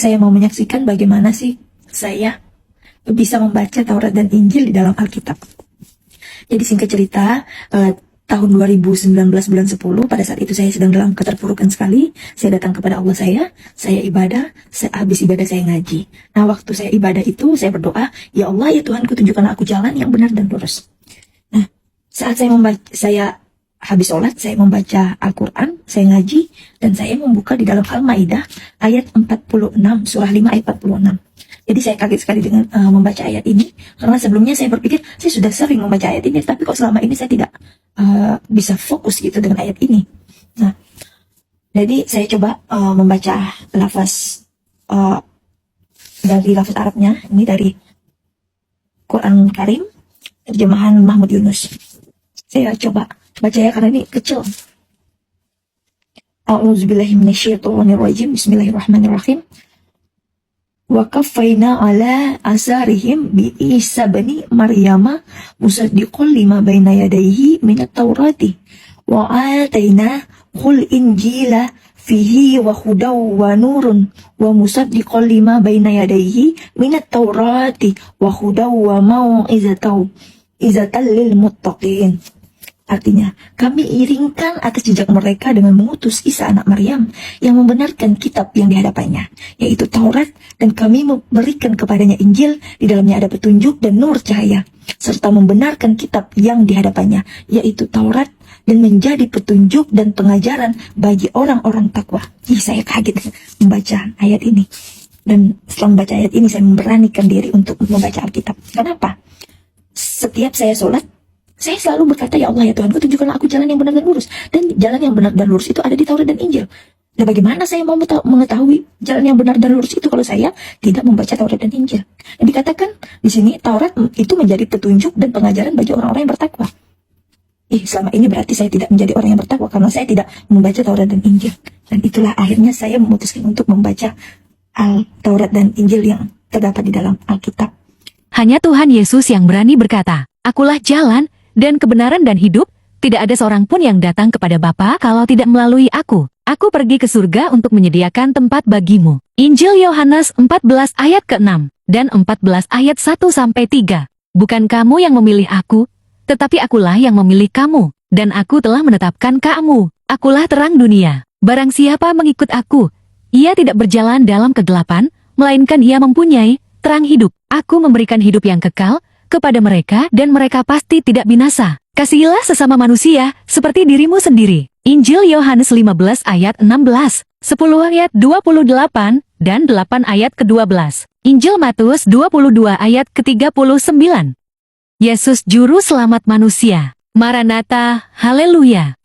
saya mau menyaksikan bagaimana sih saya bisa membaca Taurat dan Injil di dalam Alkitab. Jadi singkat cerita, tahun 2019 bulan 10, pada saat itu saya sedang dalam keterpurukan sekali. Saya datang kepada Allah saya ibadah, habis ibadah saya ngaji. Nah, waktu saya ibadah itu, saya berdoa, ya Allah, ya Tuhanku, tunjukkanlah aku jalan yang benar dan lurus. Nah, saat saya habis sholat, saya membaca Al-Quran, saya ngaji, dan saya membuka di dalam Al-Maidah ayat 46, surah 5 ayat 46. Jadi saya kaget sekali dengan membaca ayat ini, karena sebelumnya saya berpikir saya sudah sering membaca ayat ini, tapi kok selama ini saya tidak bisa fokus gitu dengan ayat ini. Nah, jadi saya coba membaca lafaz dari lafaz Arabnya, ini dari Quran Karim, terjemahan Mahmud Yunus. Saya coba baca ya, karena ini kecil. A'udzubillahi minasyaitonirrajim. Bismillahirrahmanirrahim. Wa kafaina ala asarihim bi Isa bani Maryama musaddiqan lima baina yadayhi minat Taurati wa ataina qul injila fihi wa hudaw wa nurun wa musaddiqan lima baina yadayhi minat Taurati wa hudaw wa mau'izatan lil muttaqin. Artinya, kami iringkan atas jejak mereka dengan mengutus Isa anak Maryam yang membenarkan kitab yang dihadapannya, yaitu Taurat, dan kami memberikan kepadanya Injil, di dalamnya ada petunjuk dan nur cahaya, serta membenarkan kitab yang dihadapannya, yaitu Taurat, dan menjadi petunjuk dan pengajaran bagi orang-orang takwa. Saya kaget membaca ayat ini. Dan setelah membaca ayat ini, saya memberanikan diri untuk membaca Alkitab. Kenapa? Setiap saya sholat, saya selalu berkata, ya Allah, ya Tuhanku, tunjukkanlah aku jalan yang benar dan lurus. Dan jalan yang benar dan lurus itu ada di Taurat dan Injil. Nah, bagaimana saya mau mengetahui jalan yang benar dan lurus itu kalau saya tidak membaca Taurat dan Injil? Nah, dikatakan di sini Taurat itu menjadi petunjuk dan pengajaran bagi orang-orang yang bertakwa. Selama ini berarti saya tidak menjadi orang yang bertakwa karena saya tidak membaca Taurat dan Injil. Dan itulah akhirnya saya memutuskan untuk membaca Taurat dan Injil yang terdapat di dalam Alkitab. Hanya Tuhan Yesus yang berani berkata, "Akulah jalan dan kebenaran dan hidup, tidak ada seorang pun yang datang kepada Bapa kalau tidak melalui aku. Aku pergi ke surga untuk menyediakan tempat bagimu." Injil Yohanes 14 ayat ke-6 dan 14 ayat 1-3. Bukan kamu yang memilih aku, tetapi akulah yang memilih kamu, dan aku telah menetapkan kamu. Akulah terang dunia. Barang siapa mengikut aku, ia tidak berjalan dalam kegelapan, melainkan ia mempunyai terang hidup. Aku memberikan hidup yang kekal kepada mereka, dan mereka pasti tidak binasa. Kasihilah sesama manusia seperti dirimu sendiri. Injil Yohanes 15 ayat 16, 10 ayat 28, dan 8 ayat ke-12. Injil Matius 22 ayat ke-39. Yesus Juru Selamat manusia. Maranatha, haleluya.